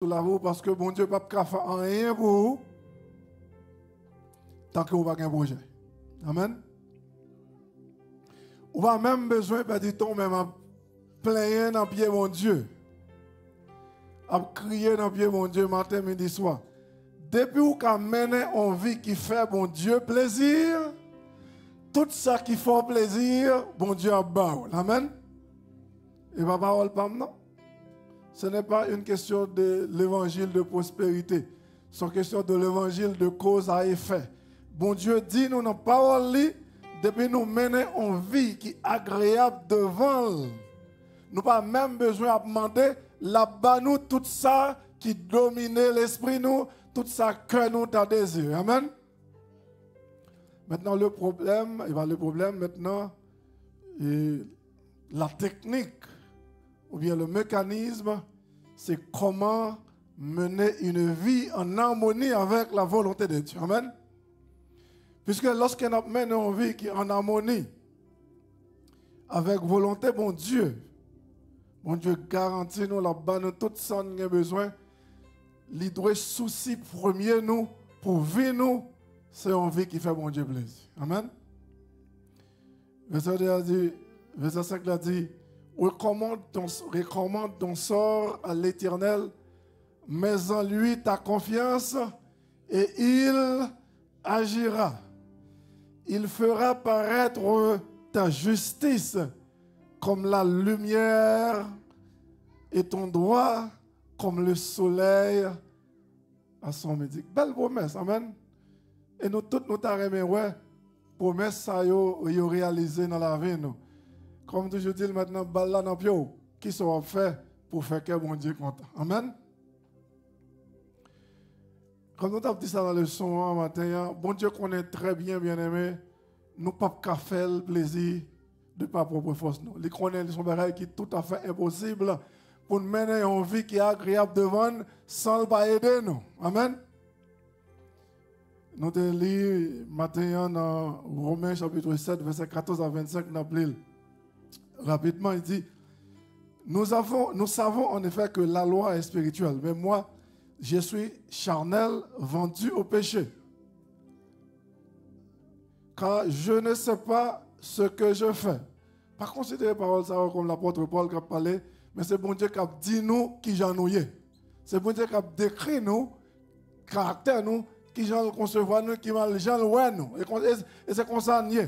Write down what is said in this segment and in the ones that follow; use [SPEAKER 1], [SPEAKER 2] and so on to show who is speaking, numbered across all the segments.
[SPEAKER 1] sur la roue parce que bon Dieu ne peut pas faire rien pour vous tant que vous n'avez pas un projet. Amen. Vous n'avez même besoin de dire ton même à plaindre dans le pied mon Dieu. À crier dans le pied mon Dieu matin, midi, soir. Depuis vous avez mené une vie qui fait bon Dieu plaisir, tout ça qui fait plaisir, bon Dieu a bas. Amen. Et ma parole pas non. Ce n'est pas une question de l'évangile de prospérité. C'est une question de l'évangile de cause à effet. Bon Dieu dit nous dans la parole, depuis nous mener une vie qui est agréable devant nous. Nous n'avons pas même besoin de demander là-bas nous tout ça qui domine l'esprit nous, tout ça que nous avons désir. Amen. Maintenant le problème maintenant, et la technique ou bien le mécanisme, c'est comment mener une vie en harmonie avec la volonté de Dieu. Amen. Puisque lorsqu'on mène une vie qui est en harmonie avec volonté, bon Dieu garantit nous là-bas, nous tout ça nous avons besoin. Les deux soucis premiers nous, pour vivre nous, c'est une vie qui fait bon Dieu plaisir. Amen. Verset 5 a dit, recommande ton sort à l'Éternel, mets en lui ta confiance et il agira. Il fera paraître ta justice comme la lumière et ton droit comme le soleil à son midi. Belle promesse, amen. Et nous tous nous t'arrêtons, ouais, promesse ça yo réalisé dans la vie nous. Comme toujours dit maintenant, balla dans pio, qui sera fait pour faire que mon Dieu content. Amen. Comme nous avons dit ça dans le son matin, bon Dieu connaît très bien, bien aimé, nous ne pouvons pas faire le plaisir de par propre force. Nous connaissons son bagage qui est tout à fait impossible pour nous mener une vie qui est agréable devant nous sans pas aider nous. Amen. Nous avons lu matin dans Romains chapitre 7, verset 14 à 25, rapidement, il dit, nous savons en effet que la loi est spirituelle, mais moi, je suis charnel, vendu au péché. Car je ne sais pas ce que je fais. Pas considérer parole ça comme l'apôtre Paul qui a parlé, mais c'est bon Dieu qui a dit nous qui j'en nous y. C'est bon Dieu qui a décrit nous, caractère nous, qui j'en concevoir nous, qui j'en ouais nous. Et c'est comme ça nous.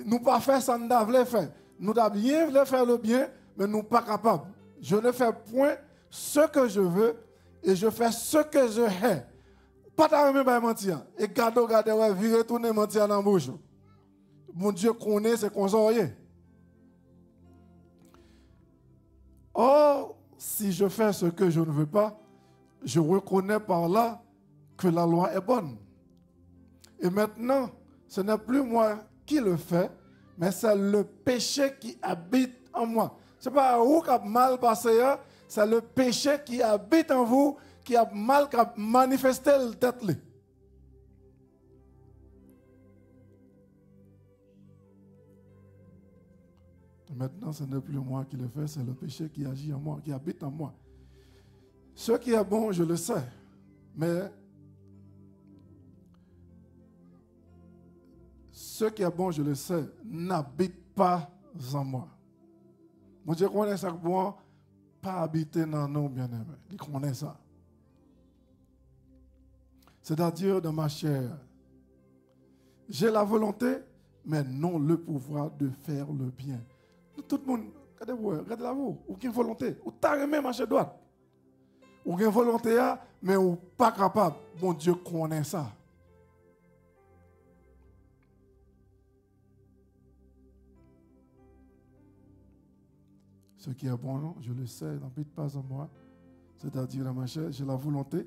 [SPEAKER 1] Nous pas faire ça nous devons faire. Nous devons bien faire le bien, mais nous pas capables. Je ne fais point ce que je veux et je fais ce que je hais. Pas t'arriver à mentir. Et garde, ouais, virer tourner mentir dans la bouche. Mon Dieu connaît ses conseillers. Or, si je fais ce que je ne veux pas, je reconnais par là que la loi est bonne. Et maintenant, ce n'est plus moi qui le fais, mais c'est le péché qui habite en moi. Ce n'est pas vous qui avez mal passé, c'est le péché qui habite en vous, qui a mal manifesté le tête. Maintenant, ce n'est plus moi qui le fais, c'est le péché qui agit en moi, qui habite en moi. Ce qui est bon, je le sais, mais ce qui est bon, je le sais, n'habite pas en moi. Mon Dieu connaît ça que moi, pas habiter dans nous, bien-aimés. Il connaît ça. C'est-à-dire dans ma chair. J'ai la volonté, mais non le pouvoir de faire le bien. Tout le monde, regardez-vous, ou qui volonté, ou t'as remis ma chair droite. Ou qui volonté, mais ou pas capable. Mon Dieu connaît ça. Ce qui est bon, je le sais, n'habite pas en moi. C'est-à-dire dans ma chair, j'ai la volonté,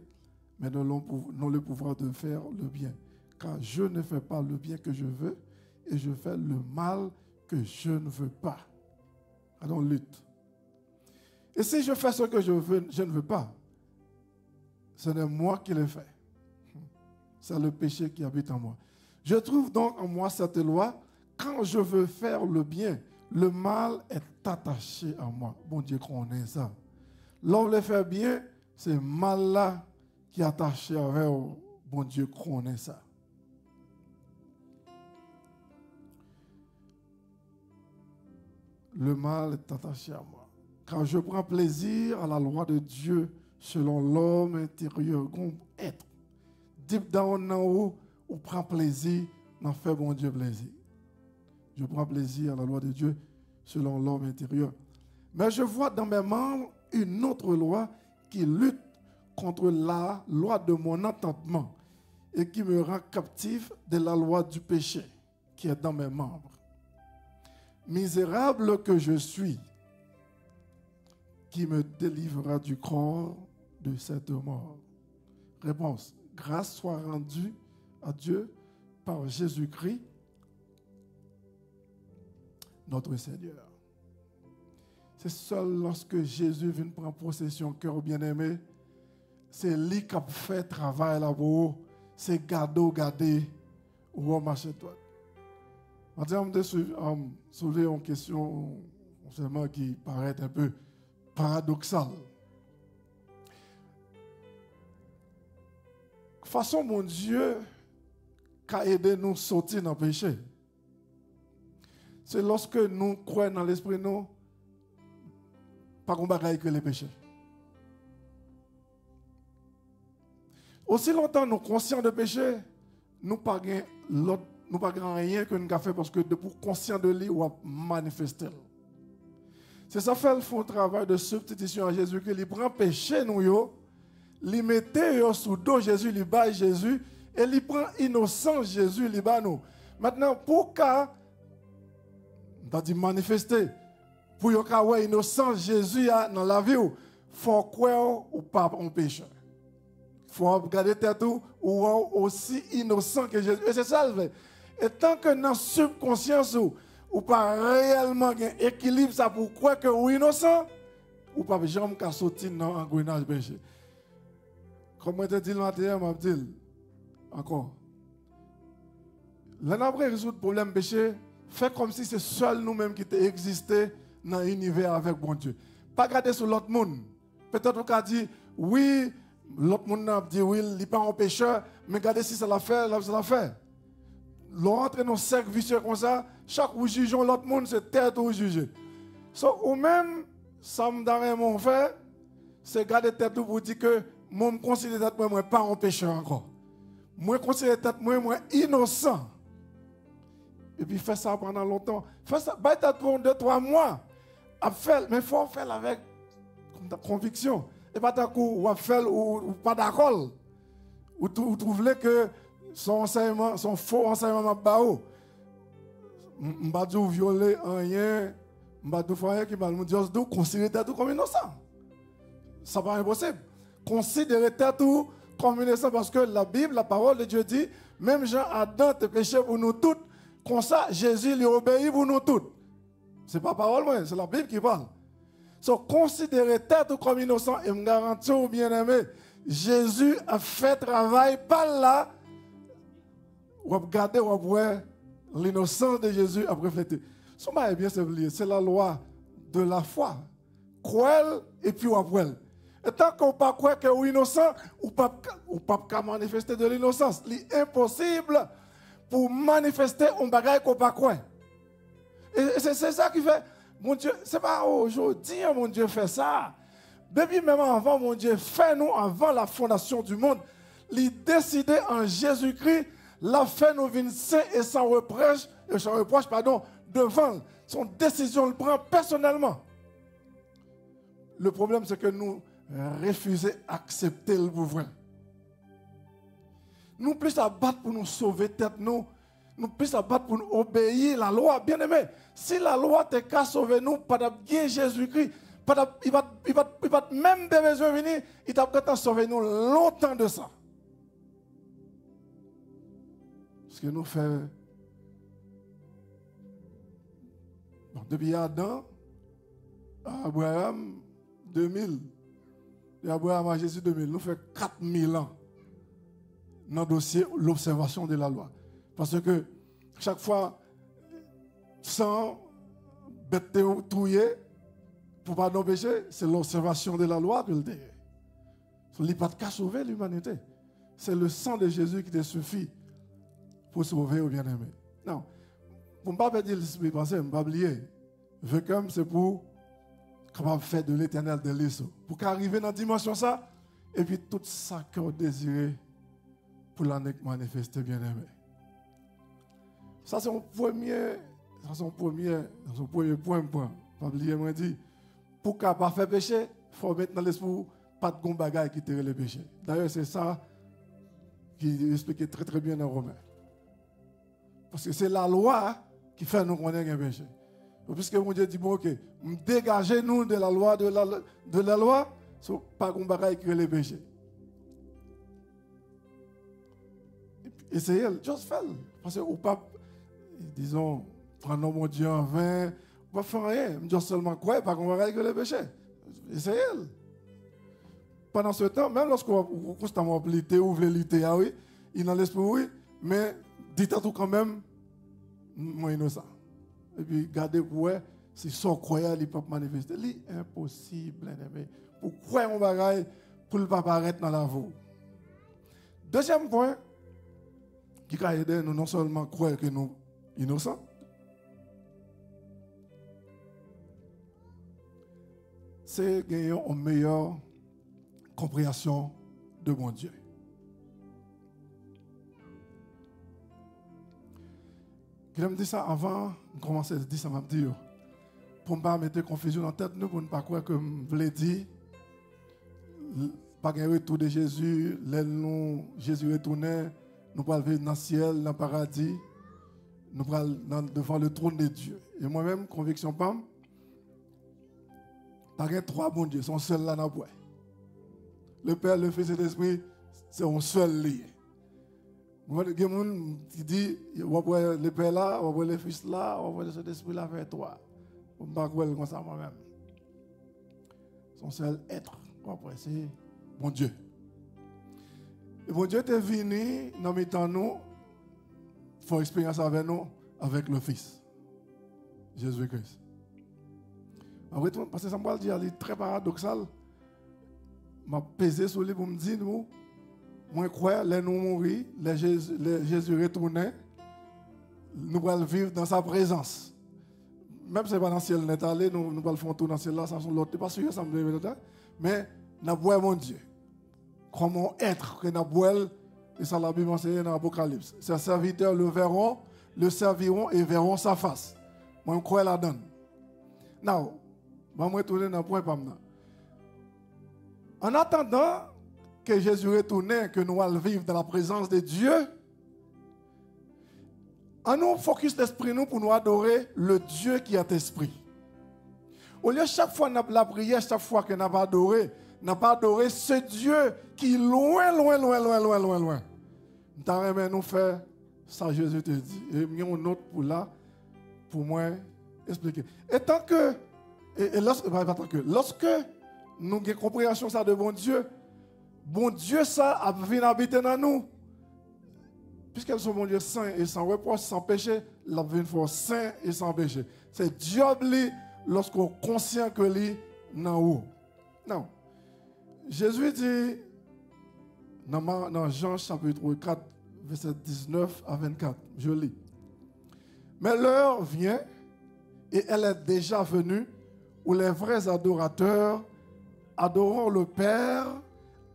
[SPEAKER 1] mais non le pouvoir de faire le bien. Car je ne fais pas le bien que je veux et je fais le mal que je ne veux pas. Alors lutte. Et si je fais ce que je ne veux pas, ce n'est moi qui le fais. C'est le péché qui habite en moi. Je trouve donc en moi cette loi, quand je veux faire le bien, le mal est attaché à moi. Bon Dieu connaît ça. L'homme le fait bien, c'est mal là qui est attaché avec bon Dieu connaît ça. Le mal est attaché à moi. Car je prends plaisir à la loi de Dieu selon l'homme intérieur. Être. Deep down en haut, on prend plaisir, on fait bon Dieu plaisir. Je prends plaisir à la loi de Dieu selon l'homme intérieur. Mais je vois dans mes membres une autre loi qui lutte contre la loi de mon entendement et qui me rend captif de la loi du péché qui est dans mes membres. Misérable que je suis, qui me délivrera du corps de cette mort? Réponse: grâce soit rendue à Dieu par Jésus-Christ, notre Seigneur. C'est seul lorsque Jésus vient prendre possession, cœur bien-aimé, c'est lui qui a fait travail là-bas, c'est garder ou on marche toi. En termes de soulever une question seulement qui paraît un peu paradoxale. Façon, mon Dieu, qui a aidé nous à sortir dans le péché. C'est lorsque nous croyons dans l'esprit, nous, pas qu'on bagaille que les péchés. Aussi longtemps nous sommes conscients de péché, nous pas rien que nous avons fait parce que de pour conscient de lui, on a manifesté. C'est ça fait le travail de substitution à Jésus, que il prend péché nous, il mettait sous dos Jésus, il bat Jésus, et il prend innocent Jésus, il bat nous. Maintenant, pour qu'à manifester, pour que innocent Jésus dans la vie, il faut croire ou pas en péché. Il faut regarder tête ou aussi innocent que Jésus. Et c'est ça le fait. Et tant que dans le subconscience ou pas réellement un équilibre, ça pour croire que vous innocent, ou pas jamais qu'à sortir dans l'engrenage péché. Comme je te dis le matin, je dis encore. Là, après résoudre le problème péché, fait comme si c'est seul nous-mêmes qui existons dans l'univers avec bon Dieu. Pas regarder sur l'autre monde. Peut-être qu'on a dit, oui, l'autre monde a dit, oui, il n'est pas un pécheur, mais regardez si ça l'a fait, ça l'a fait. L'entre dans un cercle vicieux comme ça, chaque fois que jugeons l'autre monde, c'est tête ou juger. Ou même, ça me donne mon fait, c'est garder tête pour dire que moi, je considère que moi, pas un pécheur encore. Moi, je considère que moi, innocent. Et puis, fait ça pendant longtemps. Fait ça, pour 2-3 mois. Mais il faut faire avec conviction. Et pas d'un coup, on faire ou pas d'accord. Ou trouver que son faux enseignement m'a baou. M'ba dou violer rien, m'ba dou faire rien qui m'a dit dou considérer tout comme innocent. Ça pas impossible. Considérer tout comme innocent parce que la Bible, la parole de Dieu dit, même Jean Adam te péché pour nous toutes, comme ça Jésus lui obéit pour nous toutes. C'est pas parole moi, c'est la Bible qui parle. Considérer tout comme innocent et me garantir bien aimé, Jésus a fait travail par là. Ou regarder, ou voir l'innocence de Jésus a reflété. C'est la loi de la foi. Croire et puis ou après. Et tant qu'on ne peut pas croire que vous êtes innocent, ou pas manifester de l'innocence. C'est impossible pour manifester un bagage qu'on ne peut pas croire. Et c'est ça qui fait, mon Dieu, ce n'est pas aujourd'hui, mon Dieu fait ça. Depuis même avant, mon Dieu fait nous, avant la fondation du monde, il décidé en Jésus-Christ, la fait nous venir saint et sans reproche, devant son décision, le prend personnellement. Le problème, c'est que nous refusons d'accepter le pouvoir. Nous plus à battre pour nous sauver tête, nous plus à battre pour nous obéir la loi. Bien aimé, si la loi te qu'à sauver nous, pas bien Jésus-Christ, il va même des besoins venir, il t'a peut-être sauver nous longtemps de ça. Ce que nous faisons depuis Adam à Abraham 2000, et Abraham à Jésus 2000, nous faisons 4000 ans dans le dossier l'observation de la loi. Parce que chaque fois, sans bête touillée, pour pardon péché, c'est l'observation de la loi que le dit. Il n'y a pas de cas sauver l'humanité. C'est le sang de Jésus qui te suffit pour sauver au bien-aimé. Non. Pour ne pas perdre l'esprit pensé, ne pas oublier. Comme c'est pour capable faire de l'éternel de l'issue. Pour qu'arriver dans la dimension ça, et puis tout ça qu'on désire pour l'année manifester bien-aimé. Ça c'est son premier point. Pas oublier, moi dit, pour ne pas faire péché, il faut mettre dans l'esprit pas de bon bagage qui tire le péché. D'ailleurs, c'est ça qui explique très très bien dans Romains. Parce que c'est la loi qui fait nous connaître un péché. Puisque mon Dieu dit, bon, ok, dégagez-nous de la loi, so, pas de bagage qui tire le péché. Essayez, juste faites. Parce que ou pas, disons, prendre mon Dieu en vain, pas faire rien. Je seulement quoi, pas qu'on va régler le péché. Essayez. Pendant ce temps, même lorsqu'on constamment lutter, ouvre lutter, ah oui, il dans l'esprit, oui, mais dites tout quand même, moi innocent. Et puis, gardez pour eux, si son croyant, il peut manifester. C'est impossible, aimé. Pourquoi on va pour ne pas apparaître dans la voie? Deuxième point, qui a aidé nous non seulement croire que nous innocents, c'est gagner une meilleure compréhension de mon Dieu. Je me dis ça avant de commencer à dire ça, m'a dit pour ne pas mettre confusion dans la tête, nous, pour ne pas croire que je voulais dire, pas un retour de Jésus, Jésus retournait, nous allons vivre dans le ciel, dans le paradis, nous allons devant le trône de Dieu. Et moi-même, conviction pas, pas trois bons dieux, sont seuls là dans le bois. Le Père, le Fils et l'Esprit, c'est un seul lié. Il y a des gens qui disent, on va voir le Père là, on va voir le Fils là, on va voir l'Esprit là vers toi. On ne va pas voir comme ça moi-même. Son seul être, c'est mon Dieu. Et mon Dieu est venu dans mes temps nous, faire expérience avec nous, avec le Fils, Jésus-Christ. Parce que ça me dit, c'est très paradoxal. Je pesé sur lui pour me dire, moi, crois, les nous mourir, les Jésus retournait, nous allons vivre dans sa présence. Même si ce n'est pas dans le ciel, nous allons nous allons faire un tour dans le ciel là, ça sont l'autre. Pas sûr, ça me dit, mais nous avons mon Dieu. Comment être que nous avons, et ça la Bible enseigne dans l'Apocalypse. Ses serviteurs le verront, le serviront et verront sa face. Moi, je crois la donne. Now, je vais retourner dans le point par maintenant. En attendant que Jésus retourne, que nous allons vivre dans la présence de Dieu, on nous focus l'esprit nous pour nous adorer le Dieu qui est esprit. Au lieu chaque fois que la prière, chaque fois que nous n'a pas adoré ce Dieu qui est loin. Nous faire ça, Jésus te dit. Et il y a une autre pour moi expliquer. Et tant que, lorsque nous avons compréhension ça de bon Dieu ça vient habiter dans nous. Puisqu'elles sont mon Dieu saint et sans reproche, sans péché, la vie est saint et sans péché. C'est Dieu lorsqu'on est conscient que lui est dans nous. Non. Jésus dit dans Jean chapitre 4, verset 19 à 24, je lis. Mais l'heure vient, et elle est déjà venue, où les vrais adorateurs adoreront le Père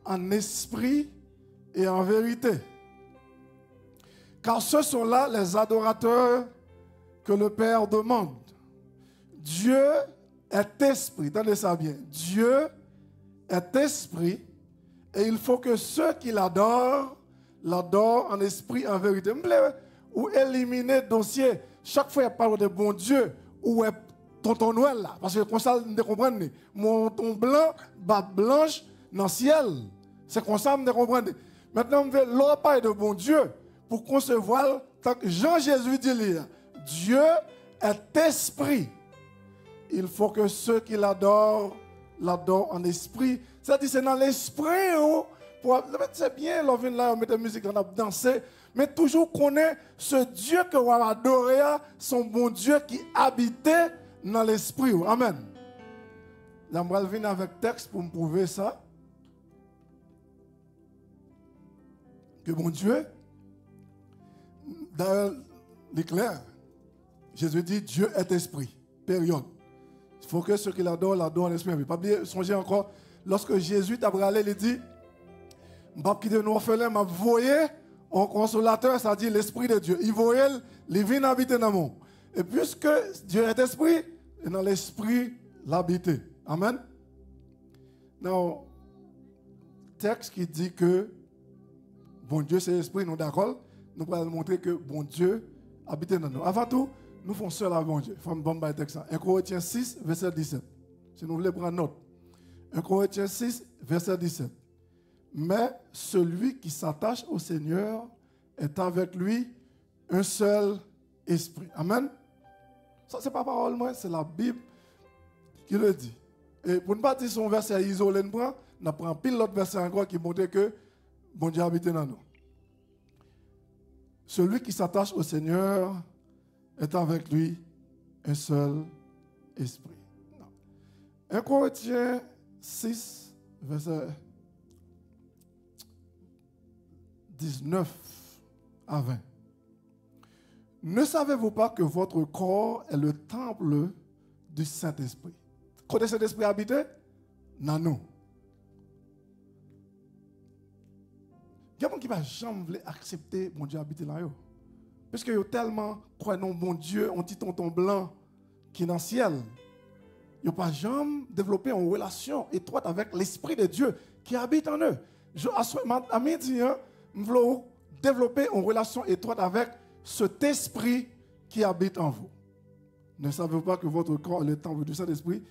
[SPEAKER 1] en esprit et en vérité. Car ce sont là les adorateurs que le Père demande. Dieu est esprit, entendez ça bien. Dieu est esprit, et il faut que ceux qui l'adorent en esprit, en vérité. Ou éliminer le dossier. Chaque fois qu'il parle de bon Dieu, où est tonton Noël là? Parce que comme ça, vous comprenez. Mon ton blanc, bas blanche, dans le ciel. C'est comme ça, vous comprenez. Maintenant, on veut l'oreille de bon Dieu pour concevoir, tant que Jean-Jésus dit, Dieu est esprit. Il faut que ceux qui l'adorent en esprit. C'est-à-dire, c'est dans l'esprit. C'est bien, on vient là, on met la musique, on a dansé. Mais toujours qu'on ait ce Dieu que on va adorer, son bon Dieu qui habitait dans l'esprit. Amen. J'aimerais venir avec texte pour me prouver ça. Que bon Dieu, dans l'éclair, Jésus dit Dieu est esprit. Période. Il faut que ceux qui l'adorent en esprit. Pas oublier, songez encore, lorsque Jésus t'a bralé, il dit, je ne quitter nos orphelins, je voyais un consolateur, ça dit l'esprit de Dieu. Il voyait, il vient habiter dans le monde. Et puisque Dieu est esprit, et dans l'esprit, l'habiter. Amen. Dans texte qui dit que bon Dieu c'est esprit, nous d'accord, nous allons montrer que bon Dieu habite dans nous. Avant tout, nous faisons seul à bon Dieu. Il faut me bomber le texte. 1 Corinthiens 6, verset 17. Si nous voulons prendre note. 1 Corinthiens 6, verset 17. Mais celui qui s'attache au Seigneur est avec lui un seul esprit. Amen. Ça, c'est pas parole, moi, c'est la Bible qui le dit. Et pour ne pas dire son verset isolé, on prend pile l'autre verset encore qui montre que bon Dieu habite dans nous. Celui qui s'attache au Seigneur est avec lui un seul esprit. 1 Corinthiens 6, verset 19 à 20. Ne savez-vous pas que votre corps est le temple du Saint-Esprit? Quand le Saint-Esprit habite dans nous. Il y a des gens qui ne vont jamais accepter mon Dieu habiter là. Parce qu'ils ont tellement croient dans mon Dieu, un petit tonton blanc qui est dans le ciel. Ils n'ont pas jamais développé une relation étroite avec l'Esprit de Dieu qui habite en eux. À midi, je veux développer une relation étroite avec cet esprit qui habite en vous. Ne savez-vous pas que votre corps est le temple du Saint-Esprit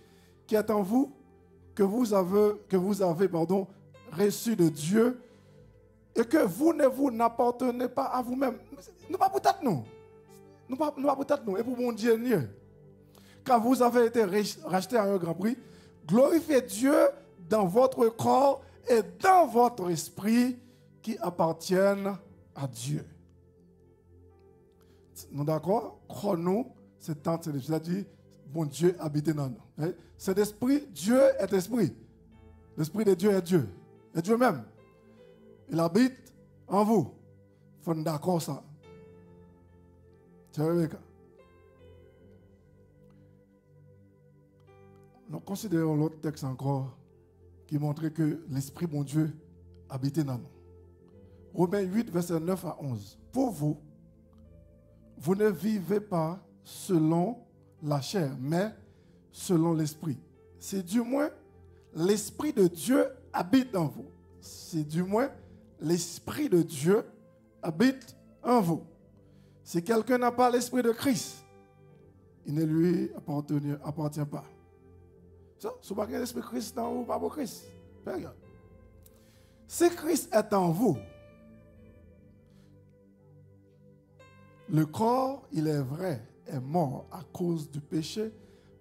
[SPEAKER 1] qui est en vous, que vous avez reçu de Dieu et que vous ne vous n'appartenez pas à vous-même. Nous pas peut-être nous. Nous pas peut-être nous. Et pour mon Dieu, car vous avez été rachetés à un grand prix, glorifiez Dieu dans votre corps et dans votre esprit qui appartiennent à Dieu. Nous d'accord? Crois-nous, c'est tant de Jésus a dit, bon Dieu habite dans nous. Cet esprit, Dieu est esprit. L'esprit de Dieu est Dieu. Et Dieu même. Il habite en vous. Il faut nous d'accord ça. C'est vrai. Nous considérons l'autre texte encore qui montrait que l'esprit, bon Dieu, habitait dans nous. Romains 8, verset 9 à 11. Pour vous, vous ne vivez pas selon la chair, mais selon l'esprit. C'est du moins l'esprit de Dieu habite en vous. C'est du moins l'esprit de Dieu habite en vous. Si quelqu'un n'a pas l'esprit de Christ, il ne lui appartient pas. Ça, si vous n'avez pas l'esprit de Christ dans vous, pas pour Christ. Regarde. Si Christ est en vous, le corps, il est vrai, est mort à cause du péché,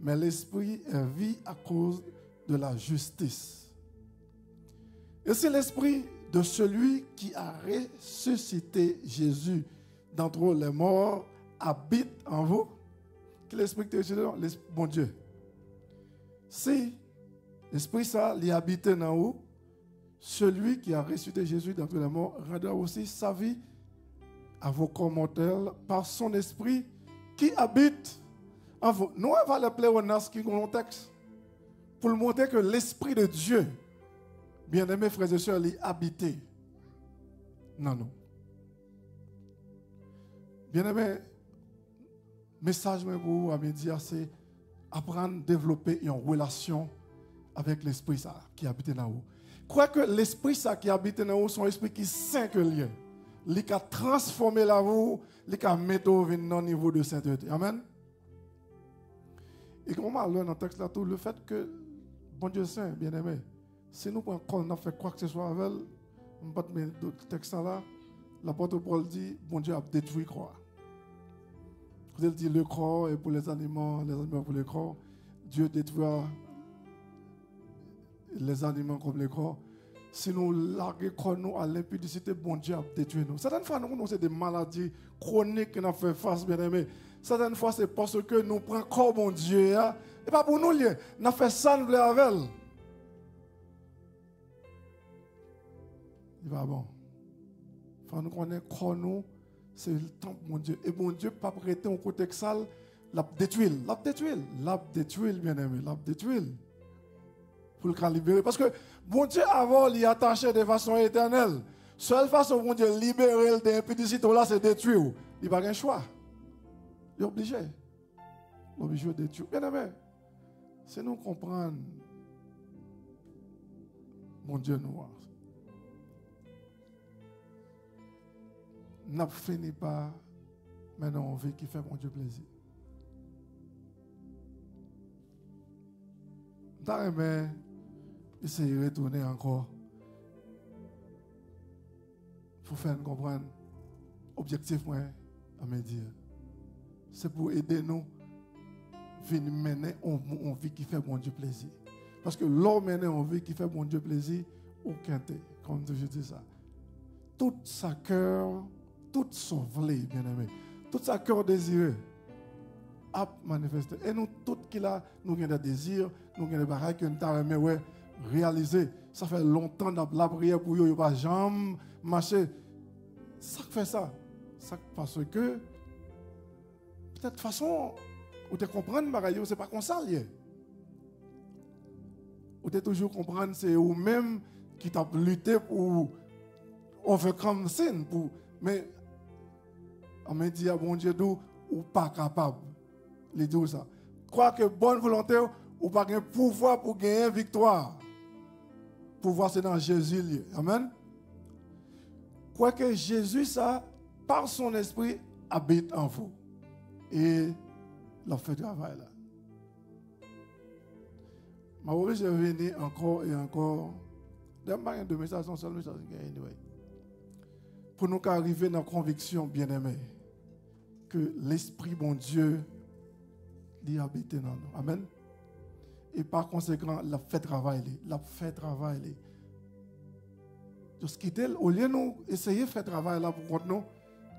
[SPEAKER 1] mais l'esprit est vie à cause de la justice. Et c'est l'esprit de celui qui a ressuscité Jésus d'entre les morts habite en vous. Quel esprit que tu as? Bon Dieu. Si l'esprit ça, il habite en vous, celui qui a ressuscité Jésus d'entre les morts rendra aussi sa vie à vos corps mortels par son esprit qui habite en vous. Nous, on va l'appeler au nas qui est dans le texte pour montrer que l'esprit de Dieu, bien-aimés frères et sœurs, il habite. Non, non. Bien-aimés, message pour vous à midi, c'est apprendre à développer une relation avec l'esprit ça qui habite dans vous. Crois que l'esprit ça qui habite dans vous, son esprit qui est saint que lié. Il a transformé la vous, il a mis au niveau de sainteté. Amen. Et comment on a dans le texte là tout le fait que bon Dieu saint, bien aimé, si nous prenons fait quoi que ce soit avec elle, on va mettre d'autres textes là, l'apôtre Paul dit bon Dieu a détruit croix. Vous dit le corps est pour les animaux pour les corps. Dieu détruira les animaux comme les corps. Si nous larguons nous à l'impudicité, bon Dieu a détruit nous. Certaines fois, nous c'est des maladies chroniques que nous fait face, bien aimé. Certaines fois, c'est parce que nous prenons corps, bon Dieu, Et pas pour nous lier. Nous fait ça, nous voulons avec elle. Il va bon. Il faut nous connaître que nous, c'est le temple, mon Dieu. Et mon Dieu, pas prêter un côté que ça, l'a détruire. L'a détruire, bien aimé. L'a détruire. Pour le libérer. Parce que mon Dieu, avant, il est attaché de façon éternelle. Seule façon, mon Dieu, libérer de l'impudicité, là, c'est détruire. Il n'a pas un choix. Il est obligé. Il est obligé de détruire. Bien aimé, c'est nous comprendre. Mon Dieu, nous. N'a fini pas, maintenant on veut qui fait mon Dieu plaisir. T'as aimé, essayer de retourner encore pour faire comprendre l'objectif moi à me dire. C'est pour aider nous à venir mener on vie qui fait mon Dieu plaisir. Parce que l'homme mener on vie qui fait mon Dieu plaisir, aucun thé, comme je dis ça. Tout sa cœur, tout son vlé, bien aimé, tout sa cœur désiré a manifesté. Et nous, tout qui là, nous avons des désirs, nous avons des barrages que nous avons réalisé. Ça fait longtemps que nous avons prié pour eux, pas jamais marcher. Ça fait ça. Ça parce que, peut-être de façon, vous te comprendre, ce n'est pas comme ça. Vous te toujours comprendre, c'est vous-même qui t'a lutté pour overcome sin. Mais, on me dit, bon Dieu, ou pas capable de dire ça. Crois que bonne volonté, ou pas un pouvoir pour gagner victoire. Pouvoir, c'est dans Jésus. Amen. Crois que Jésus, ça, par son esprit, habite en vous. Et il a fait travail là. Ma je vais venir encore et encore. D'ailleurs, de messages sont seulement anyway. Pour nous arriver dans la conviction, bien-aimés, que l'Esprit, bon Dieu, il habite dans nous. Amen. Et par conséquent, il a fait travail. Il a fait travail. Juste quitter, au lieu de nous essayer de faire travail là pour nous,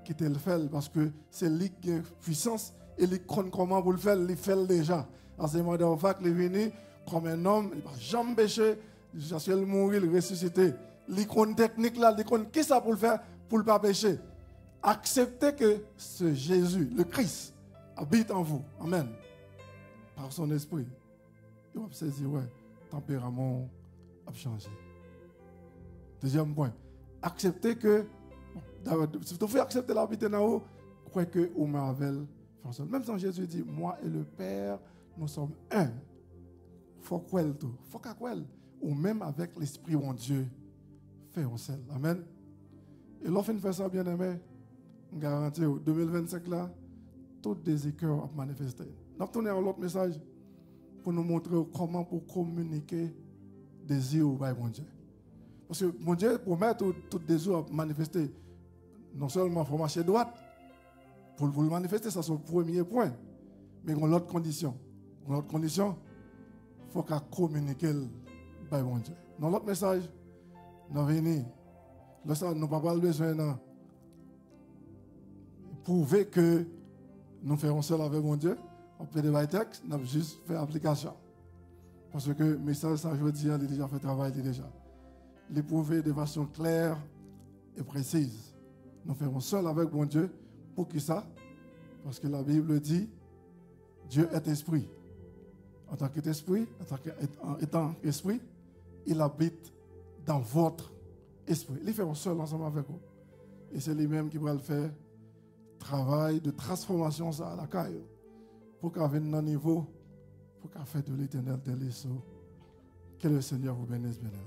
[SPEAKER 1] quitter le faire parce que c'est lui qui a puissance et il connaît comment vous le faire, il fait déjà. En ce moment, il est venu comme un homme, il ne va jamais pécher, il va mourir, il ressusciter. Il connaît technique là, il connaît qui ça pour le faire, pour ne pas pécher. Acceptez que ce Jésus, le Christ, habite en vous. Amen. Par son esprit. Il va saisir, ouais, tempérament a changé. Deuxième point. Acceptez que, si vous faites accepter l'habiter dans vous, croyez que vous m'avez fait. Même si Jésus dit, moi et le Père, nous sommes un. Il faut quoi tout. Il faut qu'à quoi. Ou même avec l'Esprit mon Dieu, fait un seul. Amen. Et lorsqu'on fait ça, bien aimé, on garantit, 2025 là, tout désir cœur a manifesté. Nous avons tourné à l'autre message pour nous montrer comment pour communiquer désir au mon Dieu. Parce que mon Dieu promet tout désir à manifester. Non seulement il faut marcher droite, pour le manifester, ça c'est le premier point. Mais il y a l'autre condition. L'autre condition, il faut qu'à communiquer avec mon Dieu. Dans l'autre message, nous venons. Là, ça, nous n'avons pas besoin de prouver que nous faisons seul avec mon Dieu. On peut des textes, nous avons juste fait application. Parce que le message, ça, je veux dire, il a déjà fait travail, déjà. Il est prouvé de façon claire et précise. Nous faisons seul avec mon Dieu. Pour qui ça? Parce que la Bible dit, Dieu est esprit. En tant qu'esprit, en étant esprit, il habite dans votre esprit. Il fait seul ensemble avec vous. Et c'est lui-même qui va le faire. Travail de transformation ça à la caille. Pour qu'à venir dans niveau, pour qu'à faire de l'éternel de l'essor. Que le Seigneur vous bénisse, bien aimé.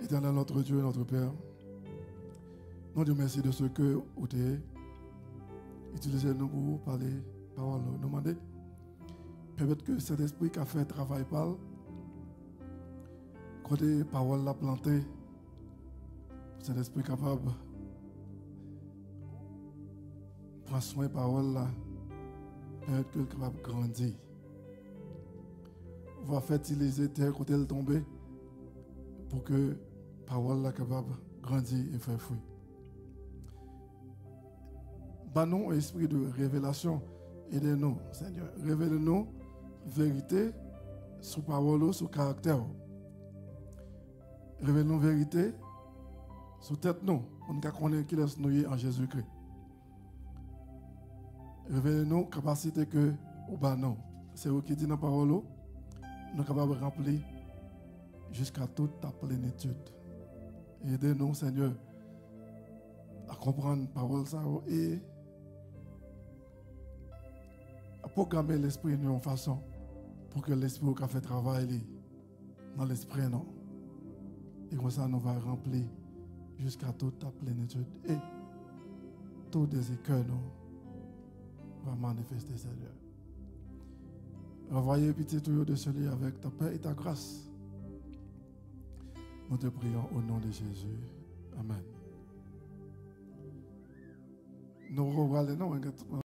[SPEAKER 1] Éternel, notre Dieu, notre Père, nous te remercions de ce que vous avez utilisé nous pour parler, parole, nous demander. Peut-être que cet esprit qui a fait travail par côté parole l'a planté, cet esprit capable de prendre soin de parole là, peut-être que capable de grandir. On va fertiliser terre côté elle tomber pour que parole là capable de grandir et faire fruit. Banons un esprit de révélation. Aidez-nous, Seigneur. Révèle-nous vérité sous parole, sous caractère. Révèle-nous vérité sous tête nous. On ne connaît qui laisse nous en Jésus-Christ. Révèle-nous capacité que au banon. C'est vous qui dit dans la parole, nous sommes capables de remplir jusqu'à toute ta plénitude. Aidez-nous, Seigneur, à comprendre la parole et à programmer l'esprit de une façon pour que l'esprit qui a fait travail dans l'esprit, non. Et comme ça, nous va remplir jusqu'à toute ta plénitude. Et tout désir que nous va manifester, Seigneur. Envoyez petit tuyau de celui avec ta paix et ta grâce. Nous te prions au nom de Jésus. Amen. Nous revoilà, non,